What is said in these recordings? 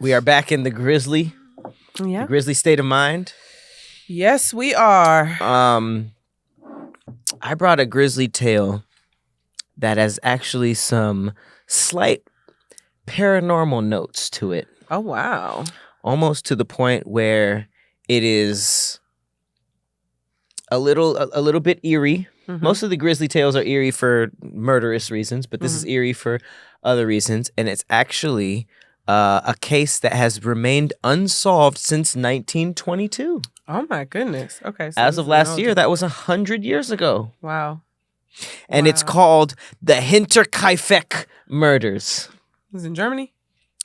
We are back in the Grizzly state of mind. Yes, we are. I brought a Grizzly tale that has actually some slight paranormal notes to it. Oh, wow. Almost to the point where it is a little bit eerie. Mm-hmm. Most of the Grizzly tales are eerie for murderous reasons, but this is eerie for other reasons, and it's actually a case that has remained unsolved since 1922. Oh my goodness. Okay. So as of last year, that was 100 years ago. Wow. And it's called the Hinterkaifeck murders. It was in Germany?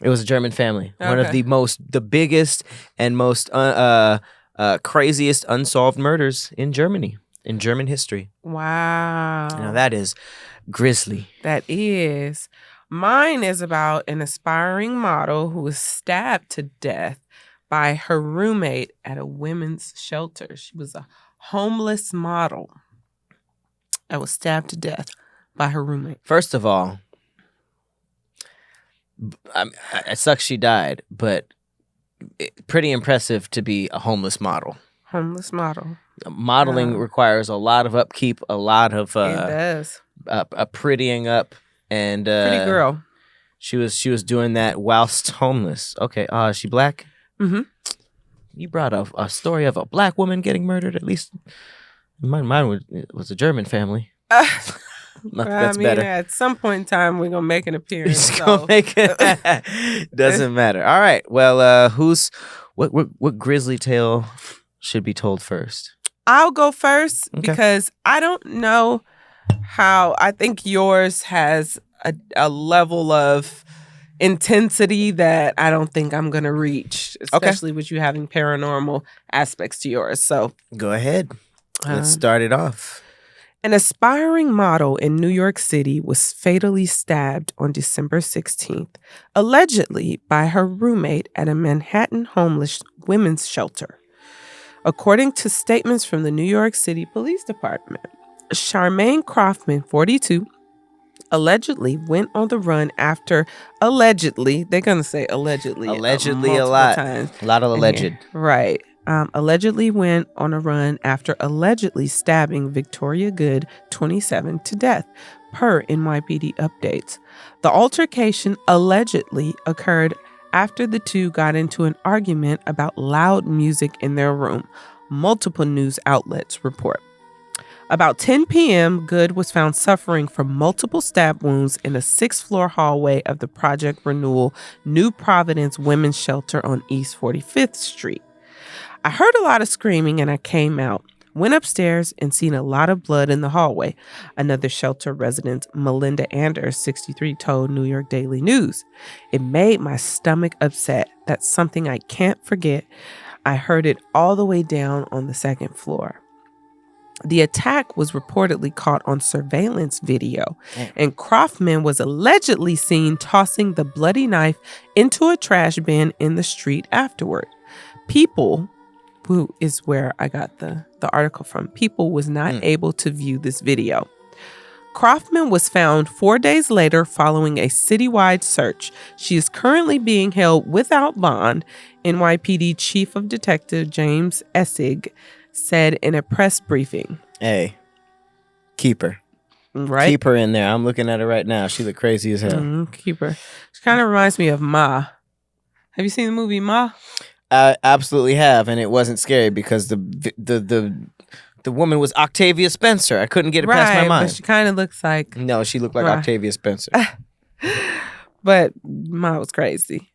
It was a German family. Okay. One of the biggest and most craziest unsolved murders in Germany, in German history. Wow. Now that is grisly. That is. Mine is about an aspiring model who was stabbed to death by her roommate at a women's shelter. She was a homeless model that was stabbed to death by her roommate. First of all, it sucks she died, but pretty impressive to be a homeless model. Homeless model. Modeling requires a lot of upkeep, a lot of it does. A prettying up, and pretty girl. She was doing that whilst homeless. Okay, is she black? Mm-hmm. You brought a story of a black woman getting murdered. At least mine was a German family. That's better. At some point in time, we're gonna make an appearance. Doesn't matter. All right. Well, what Grizzly tale should be told first? I'll go first because I don't know how. I think yours has a level of intensity that I don't think I'm gonna reach, especially with you having paranormal aspects to yours. So go ahead. Let's start it off. An aspiring model in New York City was fatally stabbed on December 16th, allegedly by her roommate at a Manhattan homeless women's shelter. According to statements from the New York City Police Department, Charmaine Kaufman, 42, allegedly went on the run after they're going to say allegedly a lot times. A lot of alleged. Right. Allegedly went on a run after allegedly stabbing Victoria Good, 27, to death, per NYPD updates. The altercation allegedly occurred after the two got into an argument about loud music in their room, multiple news outlets report. About 10 p.m., Good was found suffering from multiple stab wounds in a 6th-floor hallway of the Project Renewal New Providence Women's Shelter on East 45th Street. I heard a lot of screaming and I came out, went upstairs and seen a lot of blood in the hallway, another shelter resident, Melinda Anders, 63, told New York Daily News. It made my stomach upset. That's something I can't forget. I heard it all the way down on the 2nd floor. The attack was reportedly caught on surveillance video, and Kaufman was allegedly seen tossing the bloody knife into a trash bin in the street afterward. People, who is where I got the article from, People was not able to view this video. Kaufman was found 4 days later following a citywide search. She is currently being held without bond, NYPD Chief of Detective James Essig said in a press briefing. Hey, keep her. Right? Keep her in there. I'm looking at her right now. She look crazy as hell. Keep her. She kind of reminds me of Ma. Have you seen the movie Ma? I absolutely have, and it wasn't scary because the woman was Octavia Spencer. I couldn't get it past my mind. But she kind of looks like... No, she looked like Octavia Spencer. But Ma was crazy.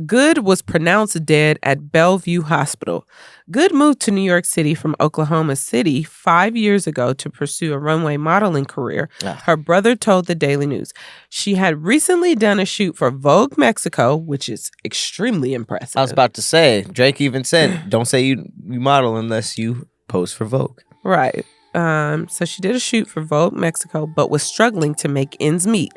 Good was pronounced dead at Bellevue Hospital. Good moved to New York City from Oklahoma City 5 years ago to pursue a runway modeling career. Her brother told the Daily News. She had recently done a shoot for Vogue Mexico, which is extremely impressive. I was about to say, Drake even said, don't say you model unless you pose for Vogue. Right. So she did a shoot for Vogue Mexico, but was struggling to make ends meet.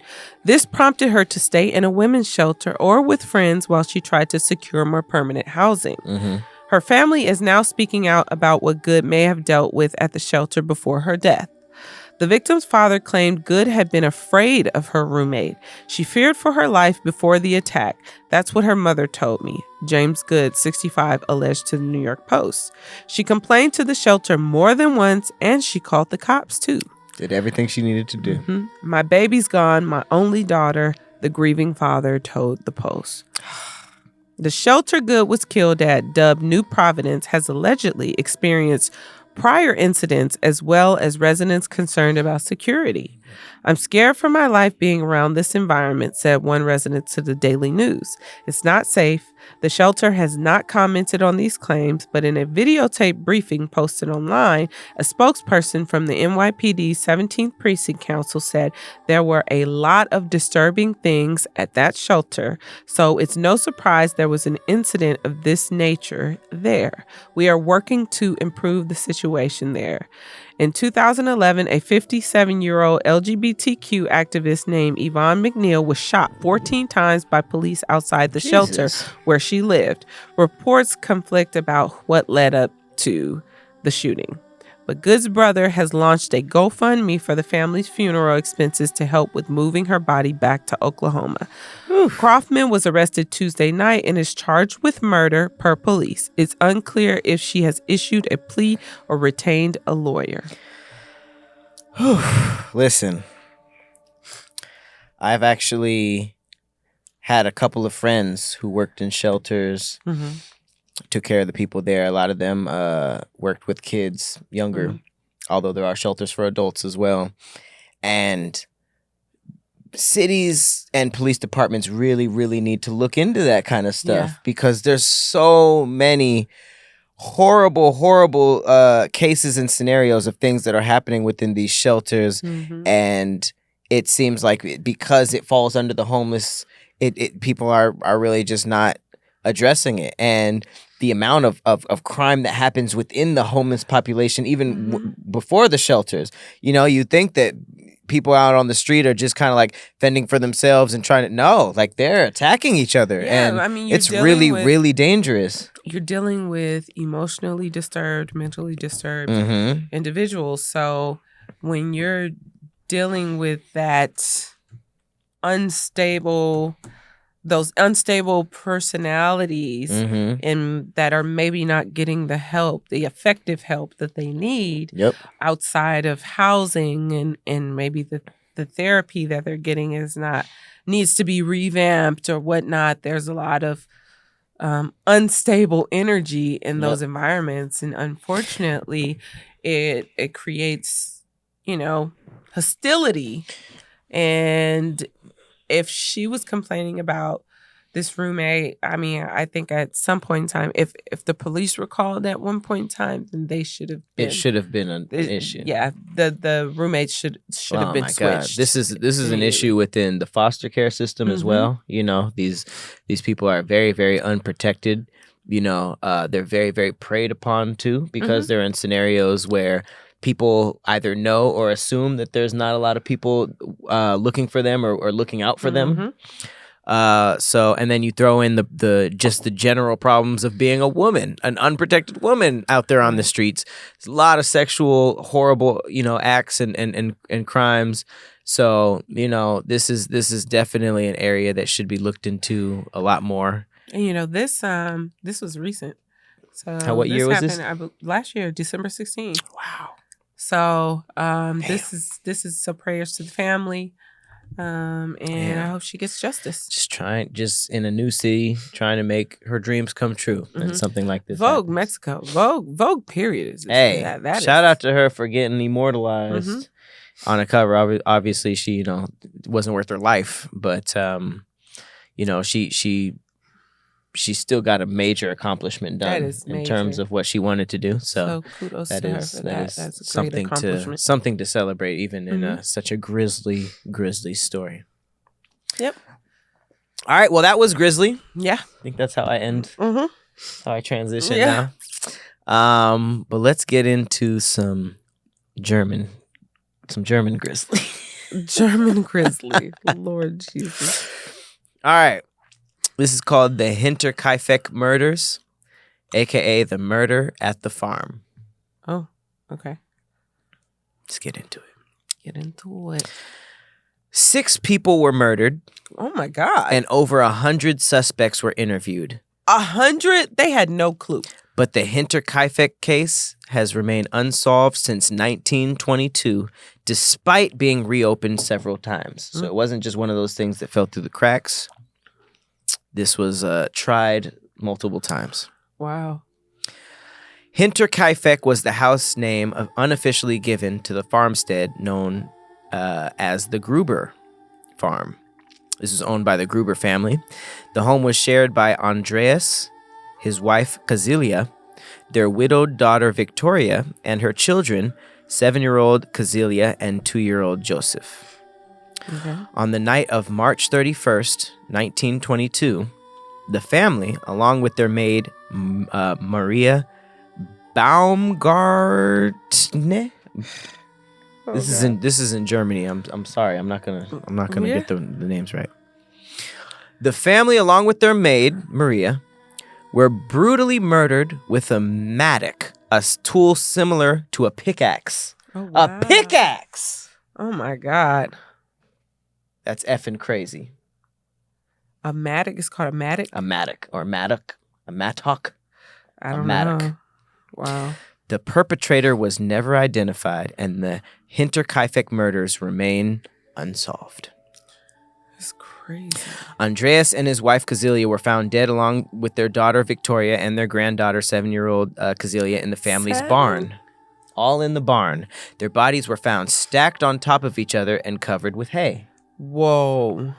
This prompted her to stay in a women's shelter or with friends while she tried to secure more permanent housing. Mm-hmm. Her family is now speaking out about what Good may have dealt with at the shelter before her death. The victim's father claimed Good had been afraid of her roommate. She feared for her life before the attack. That's what her mother told me. James Good, 65, alleged to the New York Post. She complained to the shelter more than once, and she called the cops too. Did everything she needed to do. Mm-hmm. My baby's gone, my only daughter, the grieving father told the Post. The shelter Good was killed at, dubbed New Providence, has allegedly experienced prior incidents as well as residents concerned about security. I'm scared for my life being around this environment, said one resident to the Daily News. It's not safe. The shelter has not commented on these claims, but in a videotape briefing posted online, a spokesperson from the NYPD 17th Precinct Council said there were a lot of disturbing things at that shelter, so it's no surprise there was an incident of this nature there. We are working to improve the situation there. In 2011, a 57-year-old LGBTQ activist named Yvonne McNeil was shot 14 times by police outside the shelter where she lived. Reports conflict about what led up to the shooting. But Good's brother has launched a GoFundMe for the family's funeral expenses to help with moving her body back to Oklahoma. Kaufman was arrested Tuesday night and is charged with murder per police. It's unclear if she has issued a plea or retained a lawyer. Listen, I've actually had a couple of friends who worked in shelters, took care of the people there. A lot of them worked with kids younger, although there are shelters for adults as well. And cities and police departments really, really need to look into that kind of stuff because there's so many horrible cases and scenarios of things that are happening within these shelters. And it seems like because it falls under the homeless, people are really just not addressing it. And the amount of crime that happens within the homeless population, even before the shelters, you think that people out on the street are just kind of like fending for themselves and trying to, like they're attacking each other. And I mean, it's really, really dangerous. You're dealing with emotionally disturbed, mentally disturbed individuals. So when you're dealing with those unstable personalities and that are maybe not getting the effective help that they need outside of housing and maybe the therapy that they're getting needs to be revamped or whatnot. There's a lot of unstable energy in those environments. And unfortunately, it creates, hostility. And if she was complaining about this roommate, I mean, I think at some point in time, if the police were called at one point in time, then they should have been. It should have been an issue. Yeah, the roommate should have been switched. God. This is an issue within the foster care system as well. These people are very, very unprotected. They're very, very preyed upon too because they're in scenarios where people either know or assume that there's not a lot of people looking for them or looking out for them. And then you throw in the general problems of being a woman, an unprotected woman out there on the streets. There's a lot of sexual, horrible, acts and crimes. So, this is definitely an area that should be looked into a lot more. And this was recent. So what year was this? Last year, December 16th. Wow. So this is so prayers to the family, and I hope she gets justice. Just in a new city, trying to make her dreams come true, and something like this. Vogue happens. Mexico, Vogue period. Shout out to her for getting immortalized on a cover. Obviously, she wasn't worth her life, but she still got a major accomplishment done in terms of what she wanted to do. So kudos to her for that. That's a something great accomplishment. Something to celebrate, even in such a grisly story. Yep. All right. Well, that was Grizzly. Yeah. I think that's how I end. How I transition now. But let's get into some German Grizzly. German Grizzly. Lord Jesus. All right. This is called the Hinterkaifeck Murders, a.k.a. the murder at the farm. Oh, okay. Let's get into it. Get into it. 6 people were murdered. Oh my God. And over 100 suspects were interviewed. 100? They had no clue. But the Hinterkaifeck case has remained unsolved since 1922, despite being reopened several times. So it wasn't just one of those things that fell through the cracks. This was tried multiple times. Wow. Hinterkaifeck was the house name unofficially given to the farmstead known as the Gruber Farm. This was owned by the Gruber family. The home was shared by Andreas, his wife Kazilia, their widowed daughter Victoria, and her children, 7-year-old Kazilia and 2-year-old Joseph. Okay. On the night of March 31st, 1922, the family, along with their maid Maria Baumgartner. This is in Germany. I'm sorry. I'm not gonna get the names right. The family, along with their maid Maria, were brutally murdered with a mattock, a tool similar to a pickaxe. Oh, wow. A pickaxe. Oh my God. That's effing crazy. A mattock is called a mattock? A mattock or mattock. A mattock. I don't know. Wow. The perpetrator was never identified, and the Hinterkaifeck murders remain unsolved. That's crazy. Andreas and his wife Kazilia were found dead along with their daughter Victoria and their granddaughter 7-year-old Kazilia in the family's barn. All in the barn. Their bodies were found stacked on top of each other and covered with hay. Whoa.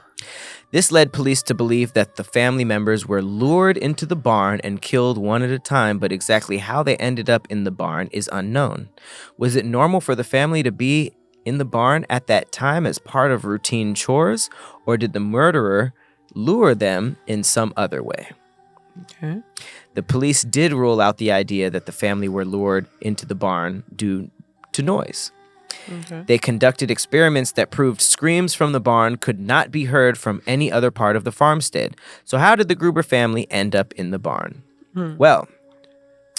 This led police to believe that the family members were lured into the barn and killed one at a time, but exactly how they ended up in the barn is unknown. Was it normal for the family to be in the barn at that time as part of routine chores, or did the murderer lure them in some other way? Okay. The police did rule out the idea that the family were lured into the barn due to noise. Okay. They conducted experiments that proved screams from the barn could not be heard from any other part of the farmstead. So how did the Gruber family end up in the barn? Well,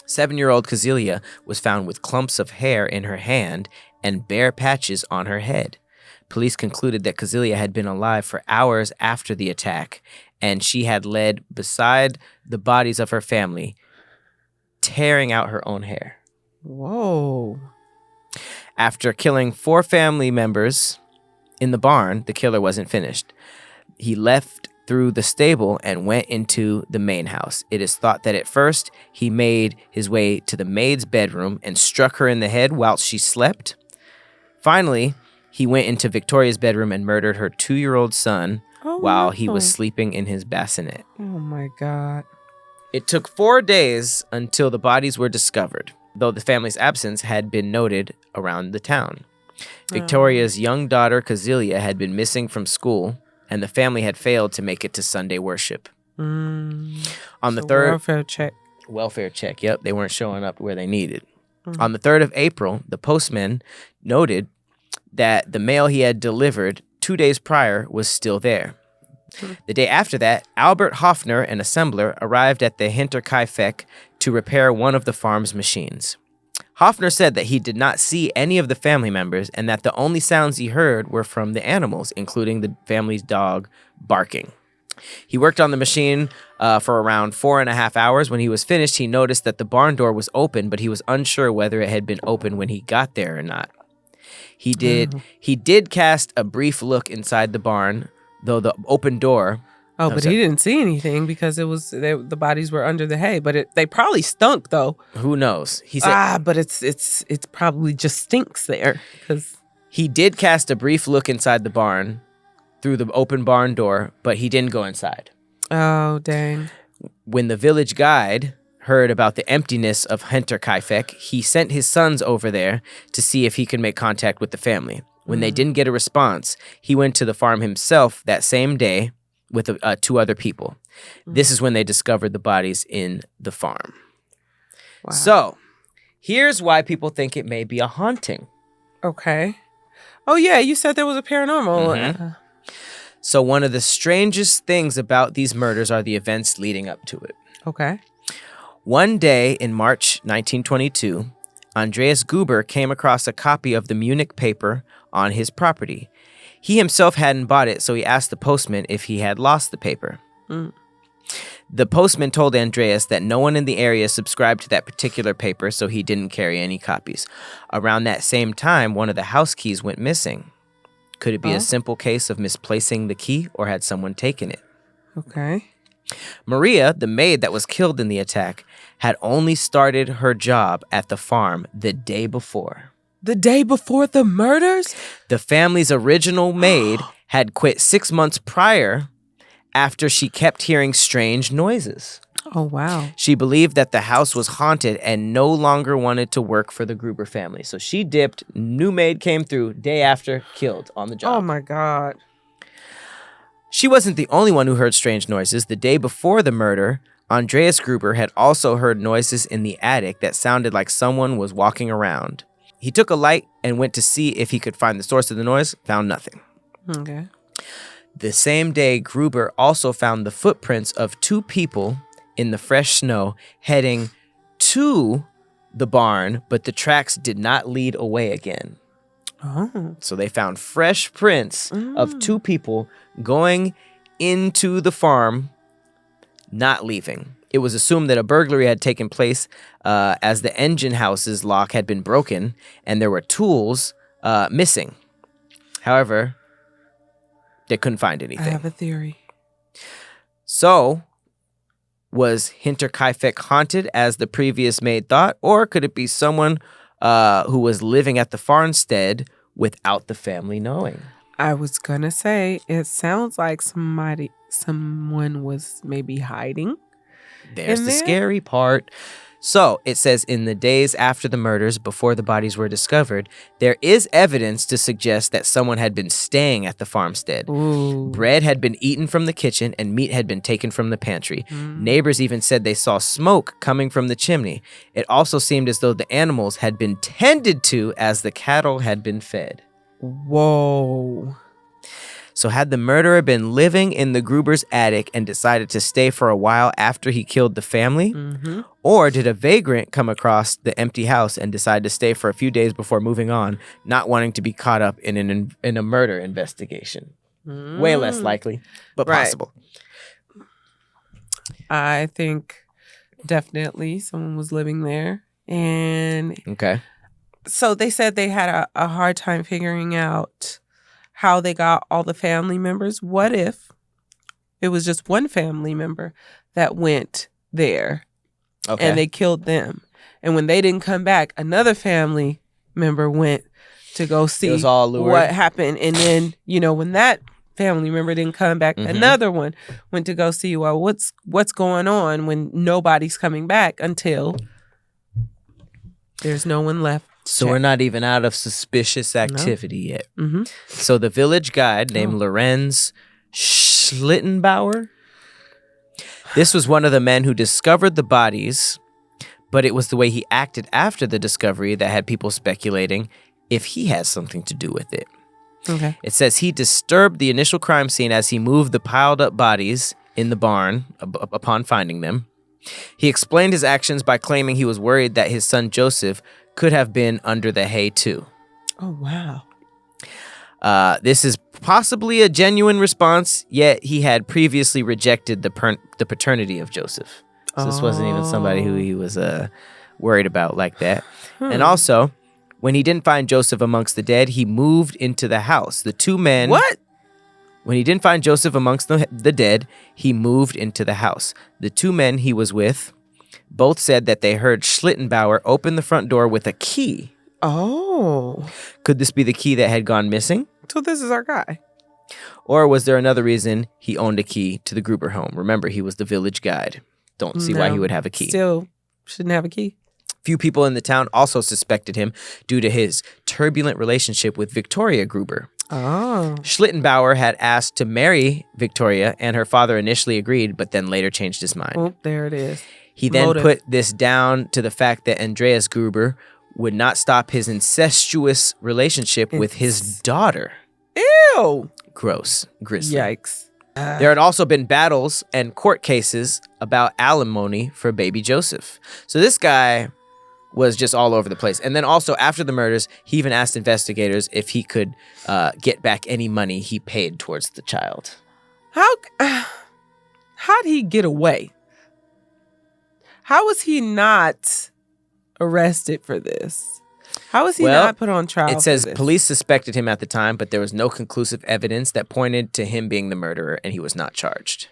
7-year-old Kazilia was found with clumps of hair in her hand and bare patches on her head. Police concluded that Kazilia had been alive for hours after the attack, and she had laid beside the bodies of her family, tearing out her own hair. Whoa. After killing 4 family members in the barn, the killer wasn't finished. He left through the stable and went into the main house. It is thought that at first he made his way to the maid's bedroom and struck her in the head while she slept. Finally, he went into Victoria's bedroom and murdered her 2-year-old son while he was sleeping in his bassinet. Oh my God. It took 4 days until the bodies were discovered, though the family's absence had been noted around the town. Victoria's young daughter, Kazilia, had been missing from school, and the family had failed to make it to Sunday worship. On the 3rd... Welfare check, yep. They weren't showing up where they needed. On the 3rd of April, the postman noted that the mail he had delivered 2 days prior was still there. The day after that, Albert Hoffner, an assembler, arrived at the Hinterkaifeck to repair one of the farm's machines. Hoffner said that he did not see any of the family members and that the only sounds he heard were from the animals, including the family's dog barking. He worked on the machine for around 4.5 hours. When he was finished, he noticed that the barn door was open, but he was unsure whether it had been open when he got there or not. He did cast a brief look inside the barn, though the open door... Oh, but he didn't see anything because the bodies were under the hay. But they probably stunk, though. Who knows? He said, but it's probably just stinks there. Because he did cast a brief look inside the barn through the open barn door, but he didn't go inside. Oh, dang! When the village guide heard about the emptiness of Hinterkaifeck, he sent his sons over there to see if he could make contact with the family. When they didn't get a response, he went to the farm himself that same day with 2 other people. This is when they discovered the bodies in the farm. Wow. So, here's why people think it may be a haunting. Okay. Oh, yeah, you said there was a paranormal. Mm-hmm. So, one of the strangest things about these murders are the events leading up to it. Okay. One day in March 1922, Andreas Gruber came across a copy of the Munich paper on his property. He himself hadn't bought it, so he asked the postman if he had lost the paper. The postman told Andreas that no one in the area subscribed to that particular paper, so he didn't carry any copies. Around that same time, one of the house keys went missing. Could it be a simple case of misplacing the key, or had someone taken it? Okay. Maria, the maid that was killed in the attack, had only started her job at the farm the day before. The day before the murders? The family's original maid had quit 6 months prior after she kept hearing strange noises. Oh, wow. She believed that the house was haunted and no longer wanted to work for the Gruber family. So she dipped, new maid came through, day after, killed on the job. Oh, my God. She wasn't the only one who heard strange noises. The day before the murder, Andreas Gruber had also heard noises in the attic that sounded like someone was walking around. He took a light and went to see if he could find the source of the noise, found nothing. Okay. The same day, Gruber also found the footprints of 2 people in the fresh snow heading to the barn, but the tracks did not lead away again. Oh. So they found fresh prints of 2 people going into the farm, not leaving. It was assumed that a burglary had taken place as the engine house's lock had been broken and there were tools missing. However, they couldn't find anything. I have a theory. So, was Hinterkaifeck haunted as the previous maid thought, or could it be someone who was living at the farmstead without the family knowing? I was going to say, it sounds like someone was maybe hiding. There's the scary part. So, it says in the days after the murders, before the bodies were discovered, there is evidence to suggest that someone had been staying at the farmstead. Ooh. Bread had been eaten from the kitchen and meat had been taken from the pantry. Neighbors even said they saw smoke coming from the chimney. It also seemed as though the animals had been tended to as the cattle had been fed. Whoa. So had the murderer been living in the Gruber's attic and decided to stay for a while after he killed the family? Or did a vagrant come across the empty house and decide to stay for a few days before moving on, not wanting to be caught up in a murder investigation? Way less likely, but possible. I think definitely someone was living there. And Okay. so they said they had a hard time figuring out how they got all the family members. What if it was just one family member that went there and they killed them? And when they didn't come back, another family member went to go see what happened. And then, when that family member didn't come back, another one went to go see, well, what's going on when nobody's coming back until there's no one left. So we're not even out of suspicious activity yet. So the village guide named Lorenz Schlittenbauer, this was one of the men who discovered the bodies, but it was the way he acted after the discovery that had people speculating if he has something to do with it. Okay. It says he disturbed the initial crime scene as he moved the piled up bodies in the barn upon finding them. He explained his actions by claiming he was worried that his son Joseph could have been under the hay too. Oh, wow. This is possibly a genuine response, yet he had previously rejected the paternity of Joseph. So this wasn't even somebody who he was worried about like that. And also, when he didn't find Joseph amongst the dead, he moved into the house. The 2 men... What? When he didn't find Joseph amongst the dead, he moved into the house. The 2 men he was with both said that they heard Schlittenbauer open the front door with a key. Oh. Could this be the key that had gone missing? So this is our guy. Or was there another reason he owned a key to the Gruber home? Remember, he was the village guide. Don't see why he would have a key. Still shouldn't have a key. Few people in the town also suspected him due to his turbulent relationship with Victoria Gruber. Oh. Schlittenbauer had asked to marry Victoria, and her father initially agreed, but then later changed his mind. Oh, there it is. He then put this down to the fact that Andreas Gruber would not stop his incestuous relationship with his daughter. Ew. Gross. Grizzly. Yikes. There had also been battles and court cases about alimony for baby Joseph. So this guy was just all over the place. And then also after the murders, he even asked investigators if he could get back any money he paid towards the child. How'd he get away? How was he not arrested for this? How was he not put on trial? It says police suspected him at the time, but there was no conclusive evidence that pointed to him being the murderer, and he was not charged.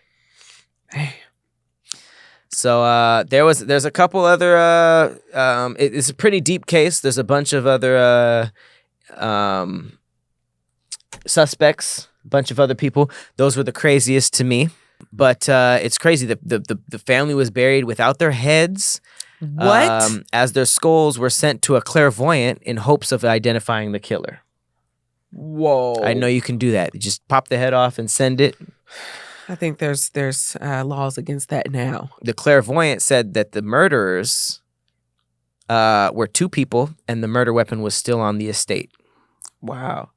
So there's a couple other. It's a pretty deep case. There's a bunch of other suspects, a bunch of other people. Those were the craziest to me. But it's crazy. The family was buried without their heads. What? As their skulls were sent to a clairvoyant in hopes of identifying the killer. Whoa. I know you can do that. You just pop the head off and send it. I think there's laws against that now. The clairvoyant said that the murderers were two people and the murder weapon was still on the estate. Wow.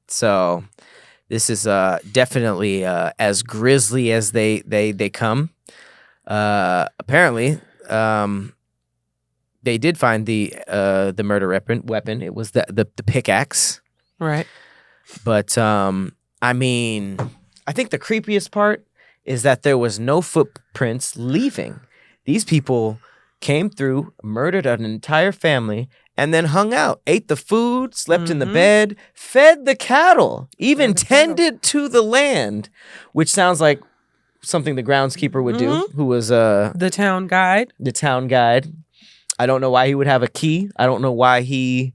So this is definitely as grisly as they come. Apparently, they did find the murder weapon. It was the pickaxe. Right. But I mean, I think the creepiest part is that there was no footprints leaving. These people came through, murdered an entire family, and then hung out, ate the food, slept in the bed, fed the cattle, even tended to the land, which sounds like something the groundskeeper would do, who was the town guide. The town guide. I don't know why he would have a key. I don't know why he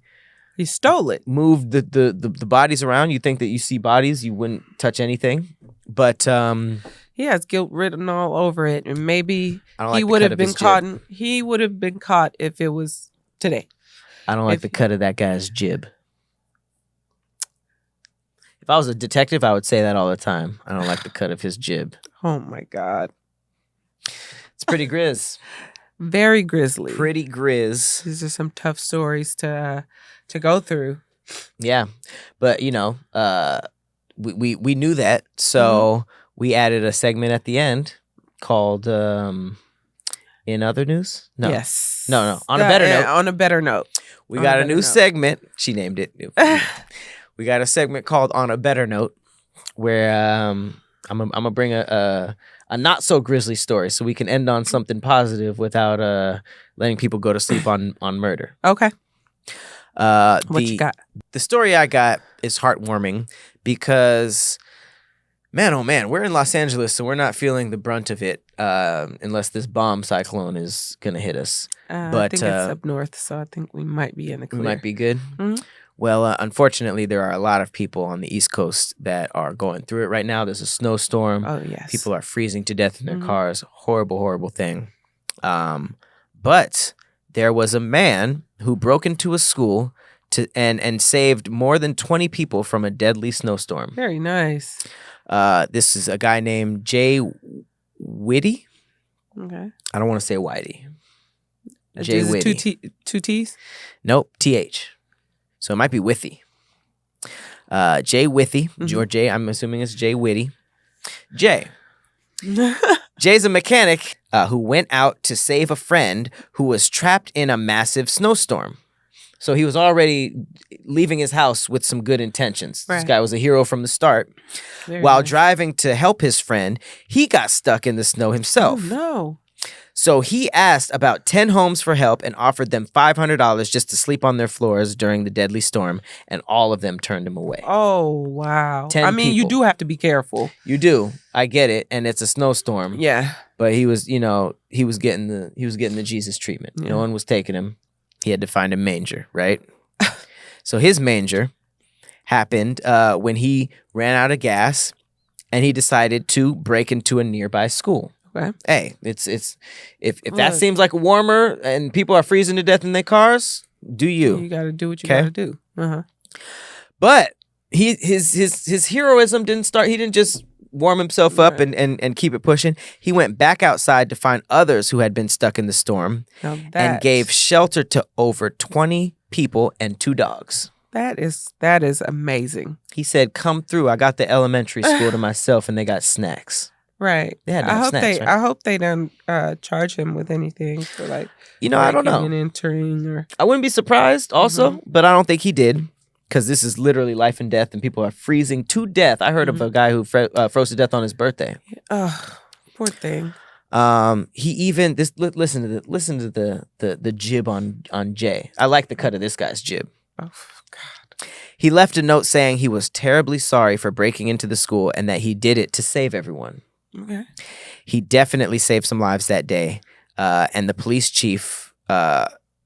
stole it. Moved the bodies around. You think that you see bodies, you wouldn't touch anything. But he has guilt written all over it, and maybe like he would have been caught. He would have been caught if it was today. I don't like the cut of that guy's jib. If I was a detective, I would say that all the time. I don't like the cut of his jib. Oh my God. It's pretty grizz. Very grisly. Pretty grizz. These are some tough stories to go through. Yeah. But you know, we knew that, so we added a segment at the end called In Other News? No. Yes. No. On a better note. On a better note. We got a new segment. She named it. We got a segment called On a Better Note, where I'm gonna bring a not so grisly story, so we can end on something positive without letting people go to sleep on murder. Okay. What you got? The story I got is heartwarming because, man, oh man, we're in Los Angeles, so we're not feeling the brunt of it unless this bomb cyclone is gonna hit us. But I think it's up north, so I think we might be in the clear. We might be good. Mm-hmm. Well, unfortunately, there are a lot of people on the East Coast that are going through it right now. There's a snowstorm. Oh, yes. People are freezing to death in their cars. Horrible, horrible thing. But there was a man who broke into a school and saved more than 20 people from a deadly snowstorm. Very nice. This is a guy named Jay Whitty. Okay. I don't want to say Whitey. Jay Whitty. Two T's? Nope, TH. So it might be Withy. Jay Withy, or Jay, I'm assuming it's Jay Whitty. Jay. Jay's a mechanic who went out to save a friend who was trapped in a massive snowstorm. So he was already leaving his house with some good intentions. Right. This guy was a hero from the start. While driving to help his friend, he got stuck in the snow himself. Oh, no. So he asked about 10 homes for help and offered them $500 just to sleep on their floors during the deadly storm, and all of them turned him away. Oh, wow. 10 I mean, people. You do have to be careful. You do. I get it, and it's a snowstorm. Yeah. But he was, he was getting the Jesus treatment. Yeah. No one was taking him. He had to find a manger, right? So his manger happened when he ran out of gas, and he decided to break into a nearby school. Okay. Hey, it's if that seems like warmer and people are freezing to death in their cars, do you? You got to do what you got to do. But his heroism didn't start. He didn't just warm himself up and keep it pushing. He went back outside to find others who had been stuck in the storm and gave shelter to over 20 people and 2 dogs. That is amazing. He said, "Come through. I got the elementary school to myself, and they got snacks." Right. They had to have snacks, right? I hope they don't charge him with anything for like I don't know. and entering or. I wouldn't be surprised also, but I don't think he did. Because this is literally life and death, and people are freezing to death. I heard of a guy who froze to death on his birthday. Oh, poor thing. He even listen to the jib on Jay. I like the cut of this guy's jib. Oh God. He left a note saying he was terribly sorry for breaking into the school and that he did it to save everyone. Okay. He definitely saved some lives that day, and the police chief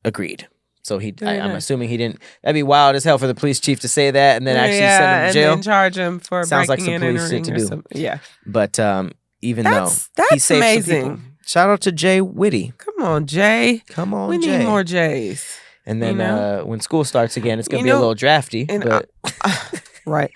agreed. So I'm assuming he didn't. That'd be wild as hell for the police chief to say that and then actually send him to jail. And then charge him for Sounds like breaking some and police entering shit to do. Yeah. But even though that's he saved amazing. some people. Shout out to Jay Whitty. Come on, Jay. Come on, we Jay. need more Jays. And then when school starts again, it's gonna be a little drafty. But right.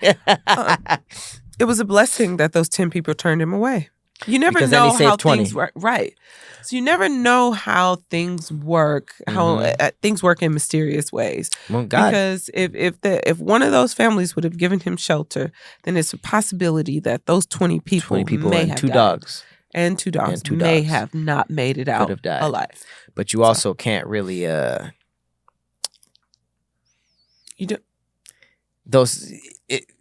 It was a blessing that those 10 people turned him away. You never because know then he saved how 20. Things work. Right. So you never know how things work, how things work in mysterious ways. Well, God. Because if one of those families would have given him shelter, then it's a possibility that those 20 people may and have two died. dogs. And two dogs And two may dogs. have not made it out Could have died. alive. But you also can't really You do.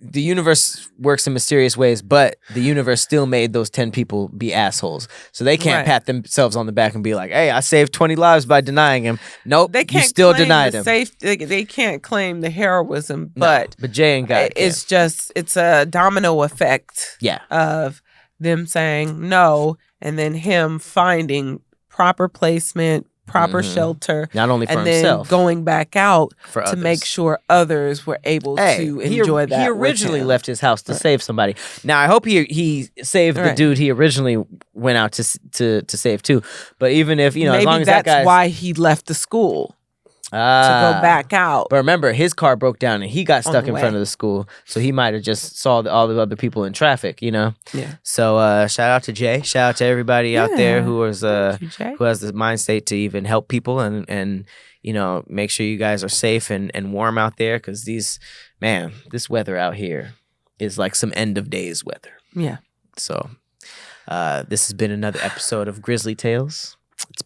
The universe works in mysterious ways, but the universe still made those 10 people be assholes. So they can't pat themselves on the back and be like, hey, I saved 20 lives by denying him. Nope, they can't you still claim denied the him. They can't claim the heroism, but Jay and God it's a domino effect of them saying no and then him finding proper placement, proper shelter, not only for and then himself, going back out for to others. make sure others were able to enjoy that. He originally left his house to save somebody. Now I hope he saved the dude he originally went out to save too. But even if maybe as long as that's why he left the school to go back out. But remember, his car broke down and he got stuck in front of the school, so he might have just saw all the other people in traffic. Yeah. So shout out to Jay. Shout out to everybody out there who has the mind state to even help people and make sure you guys are safe and warm out there, because this weather out here is like some end of days weather. Yeah. So this has been another episode of Grizzly Tales.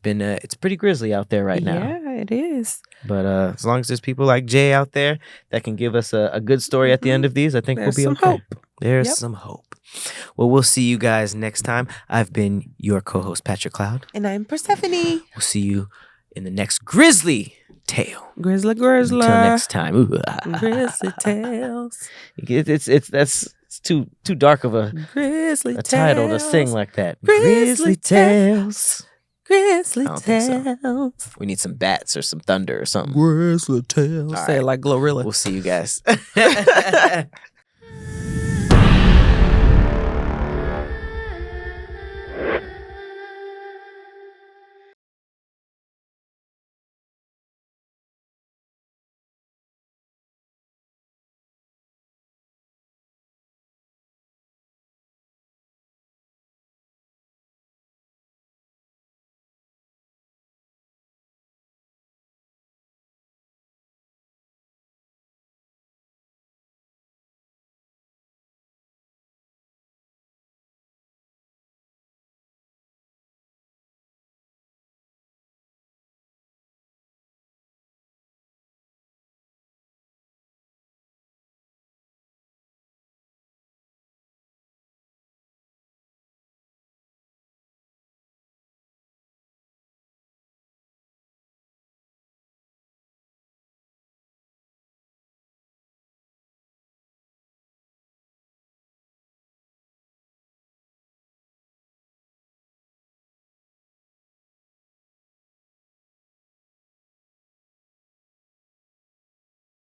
It's pretty grisly out there right now. Yeah, it is. But as long as there's people like Jay out there that can give us a good story at the end of these, I think we'll be okay. Hope. There's some hope. Well, we'll see you guys next time. I've been your co-host, Patrick Cloud. And I'm Persephanii. We'll see you in the next Grizzly Tale. Grizzly. Until next time. Grizzly Tales. That's too dark of a title to sing like that. Grizzly Tales. Grizzly Tales. So. We need some bats or some thunder or something. Grizzly Tales. Say it like Glorilla. We'll see you guys.